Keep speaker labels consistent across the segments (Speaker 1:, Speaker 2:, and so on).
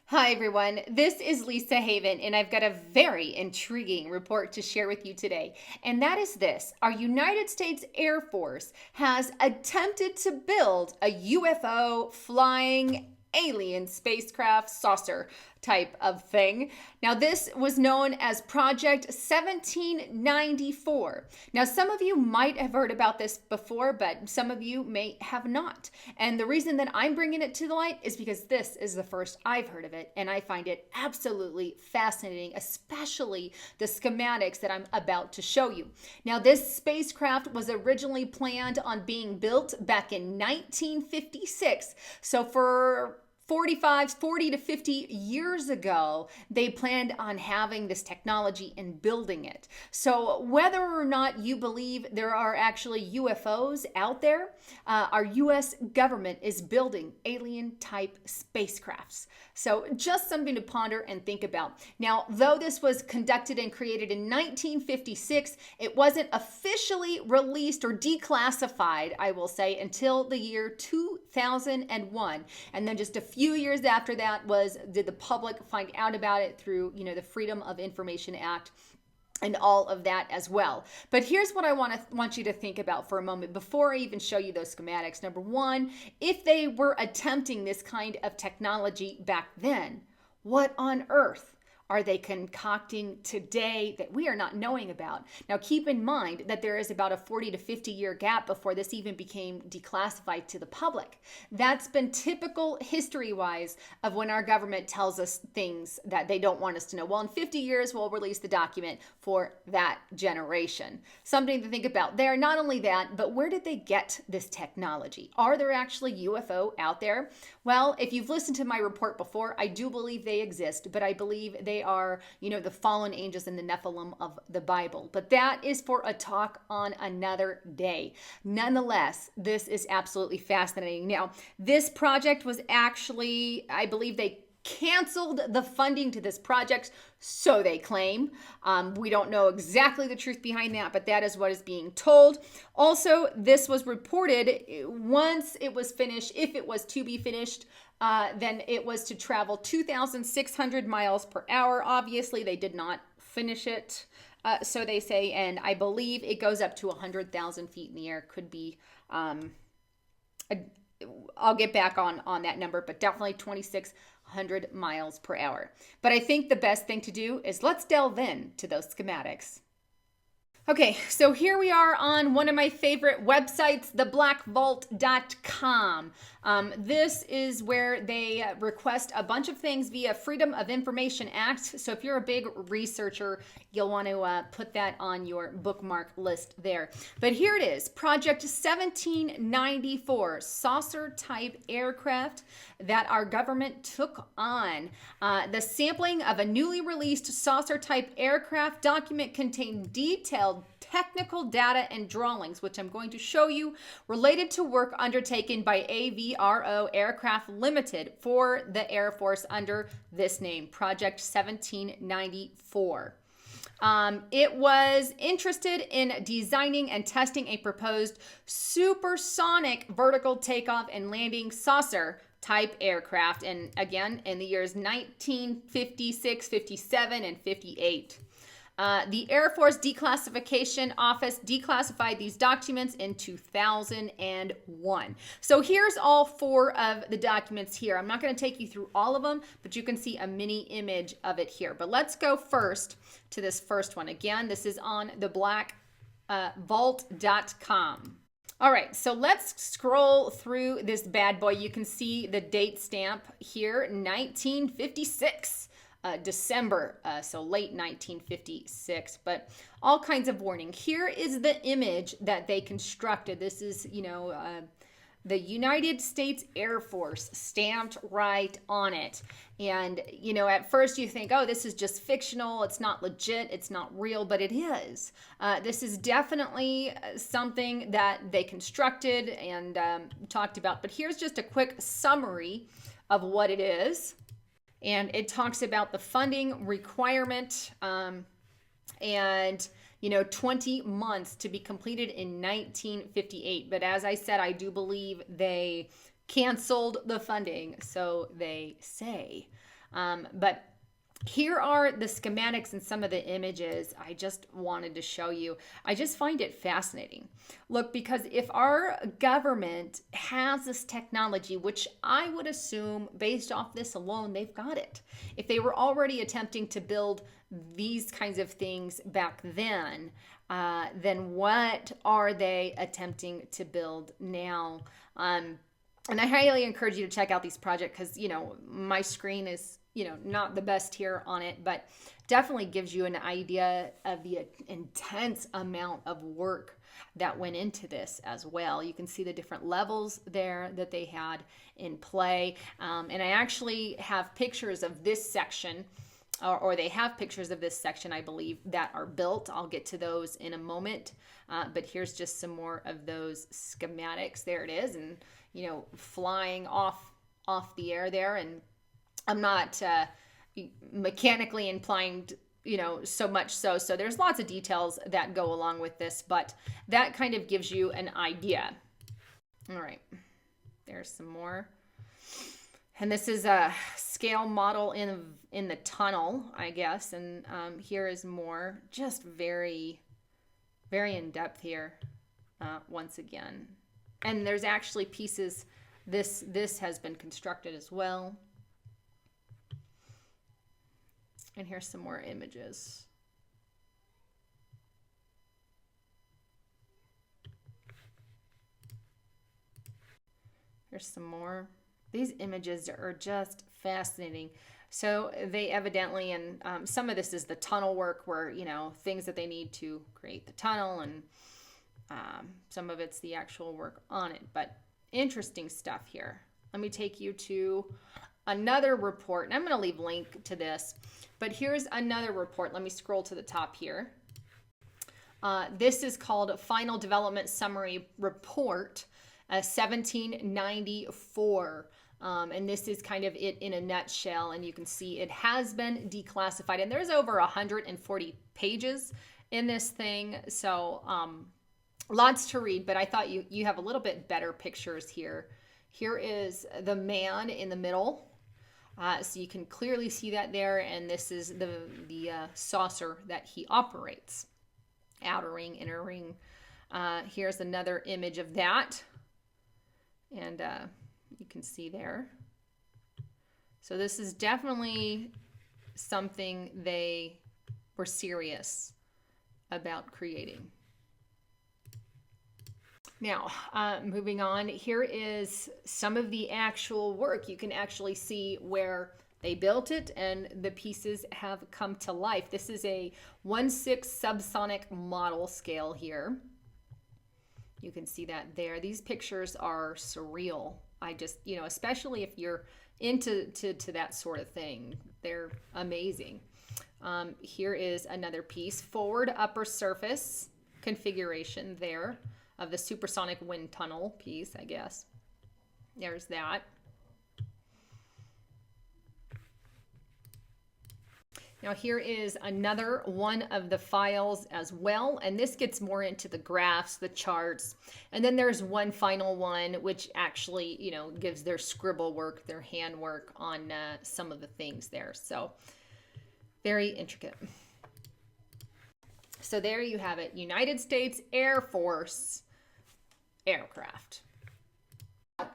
Speaker 1: Hi, everyone. This is Lisa Haven, and I've got a very intriguing report to share with you today. And that is this: our United States Air Force has attempted to build a UFO flying alien spacecraft saucer type of thing. Now, this was known as Project 1794. Now, some of you might have heard about this before, but some of you may have not. And the reason that I'm bringing it to the light is because this is the first I've heard of it, and I find it absolutely fascinating, especially the schematics that I'm about to show you. Now, this spacecraft was originally planned on being built back in 1956. So for 40 to 50 years ago, they planned on having this technology and building it. So whether or not you believe there are actually UFOs out there, our US government is building alien type spacecrafts. So just something to ponder and think about. Now, though this was conducted and created in 1956, it wasn't officially released or declassified, I will say, until the year 2001. And then just a few years after that did the public find out about it through, the Freedom of Information Act and all of that as well. But here's what I want you to think about for a moment before I even show you those schematics. Number one, if they were attempting this kind of technology back then, what on earth are they concocting today that we are not knowing about? Now, keep in mind that there is about a 40 to 50 year gap before this even became declassified to the public. That's been typical history-wise of when our government tells us things that they don't want us to know. Well, in 50 years, we'll release the document for that generation. Something to think about there. Not only that, but where did they get this technology? Are there actually UFO out there? Well, if you've listened to my report before, I do believe they exist, but I believe they are, the fallen angels and the Nephilim of the Bible. But that is for a talk on another day. Nonetheless, this is absolutely fascinating. Now, this project was actually, I believe they canceled the funding to this project, so they claim. We don't know exactly the truth behind that, but that is what is being told. Also, this was reported once it was finished, if it was to be finished, then it was to travel 2,600 miles per hour. Obviously, they did not finish it, so they say, and I believe it goes up to 100,000 feet in the air. Could be, I'll get back on that number, but definitely 2,600 miles per hour. But I think the best thing to do is let's delve into those schematics. Okay, so here we are on one of my favorite websites, theblackvault.com. This is where they request a bunch of things via Freedom of Information Act. So if you're a big researcher, you'll want to put that on your bookmark list there. But here it is, Project 1794, saucer-type aircraft that our government took on. The sampling of a newly released saucer-type aircraft document contained detailed technical data and drawings, which I'm going to show you, related to work undertaken by AVRO Aircraft Limited for the Air Force under this name, Project 1794. It was interested in designing and testing a proposed supersonic vertical takeoff and landing saucer type aircraft, and again in the years 1956, 57, and 58. The Air Force Declassification Office declassified these documents in 2001. So here's all four of the documents here. I'm not going to take you through all of them, but you can see a mini image of it here. But let's go first to this first one. Again, this is on the blackvault.com. All right, so let's scroll through this bad boy. You can see the date stamp here, 1956. December, so late 1956, but all kinds of warning. Here is the image that they constructed. This is, the United States Air Force stamped right on it. And, at first you think, oh, this is just fictional. It's not legit. It's not real, but it is. This is definitely something that they constructed and talked about. But here's just a quick summary of what it is. And it talks about the funding requirement and, 20 months to be completed in 1958. But as I said, I do believe they canceled the funding, so they say. But here are the schematics and some of the images I just wanted to show you. I just find it fascinating. Look, because if our government has this technology, which I would assume based off this alone, they've got it. If they were already attempting to build these kinds of things back then what are they attempting to build now? And I highly encourage you to check out these projects because, my screen is not the best here on it, but definitely gives you an idea of the intense amount of work that went into this as well. You can see the different levels there that they had in play. And I actually have pictures of this section, or they have pictures of this section, I believe, that are built. I'll get to those in a moment. But here's just some more of those schematics. There it is. And, flying off the air there. And I'm not mechanically inclined, so much so. So there's lots of details that go along with this, but that kind of gives you an idea. All right, there's some more. And this is a scale model in the tunnel, I guess. And here is more, just very, very in depth here once again. And there's actually pieces, this has been constructed as well. And here's some more images. Here's some more. These images are just fascinating. So they evidently, and some of this is the tunnel work where, things that they need to create the tunnel, and some of it's the actual work on it. But interesting stuff here. Let me take you to another report, and I'm going to leave a link to this, but here's another report. Let me scroll to the top here. This is called Final Development Summary Report, 1794. And this is kind of it in a nutshell, and you can see it has been declassified, and there's over 140 pages in this thing, so lots to read, but I thought you have a little bit better pictures here. Here is the man in the middle. So you can clearly see that there, and this is the saucer that he operates. Outer ring, inner ring. Here's another image of that, and you can see there. So this is definitely something they were serious about creating. Now, moving on, here is some of the actual work. You can actually see where they built it and the pieces have come to life. This is a 1/6 subsonic model scale here. You can see that there. These pictures are surreal. I just, especially if you're into that sort of thing, they're amazing. Here is another piece, forward upper surface configuration there of the supersonic wind tunnel piece, I guess. There's that. Now here is another one of the files as well, and this gets more into the graphs, the charts, and then there's one final one which actually, gives their scribble work, their hand work on some of the things there. So very intricate. So there you have it, United States Air Force aircraft.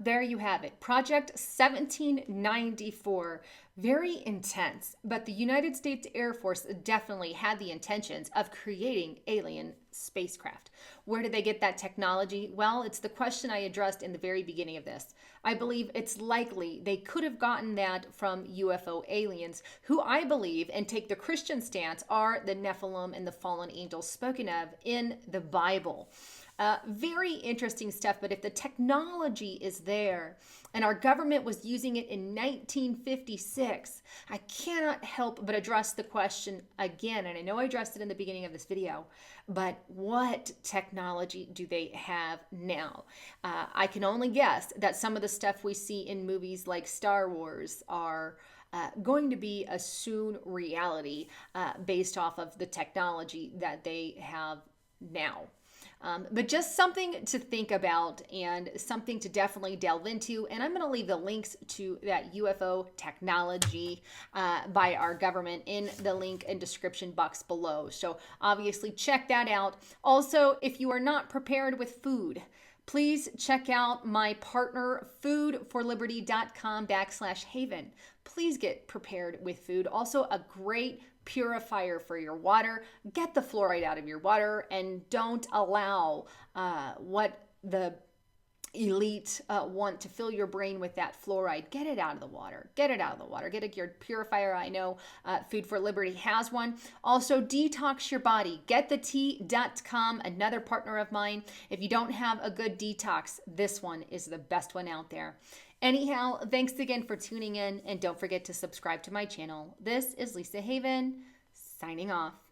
Speaker 1: There you have it, Project 1794. Very intense, but the United States Air Force definitely had the intentions of creating alien spacecraft. Where did they get that technology? Well, it's the question I addressed in the very beginning of this. I believe it's likely they could have gotten that from UFO aliens, who I believe, and take the Christian stance, are the Nephilim and the fallen angels spoken of in the Bible. Very interesting stuff, but if the technology is there and our government was using it in 1956, I cannot help but address the question again, and I know I addressed it in the beginning of this video, but what technology do they have now? I can only guess that some of the stuff we see in movies like Star Wars are going to be a soon reality based off of the technology that they have now. But just something to think about and something to definitely delve into. And I'm going to leave the links to that UFO technology by our government in the link and description box below. So obviously check that out. Also, if you are not prepared with food, please check out my partner, foodforliberty.com/haven. Please get prepared with food. Also, a great purifier for your water. Get the fluoride out of your water and don't allow what the elite want to fill your brain with that fluoride. Get it out of the water. Get it out of the water. Get a your purifier. I know Food for Liberty has one. Also, detox your body. GetTheTea.com, another partner of mine. If you don't have a good detox, this one is the best one out there. Anyhow, thanks again for tuning in, and don't forget to subscribe to my channel. This is Lisa Haven, signing off.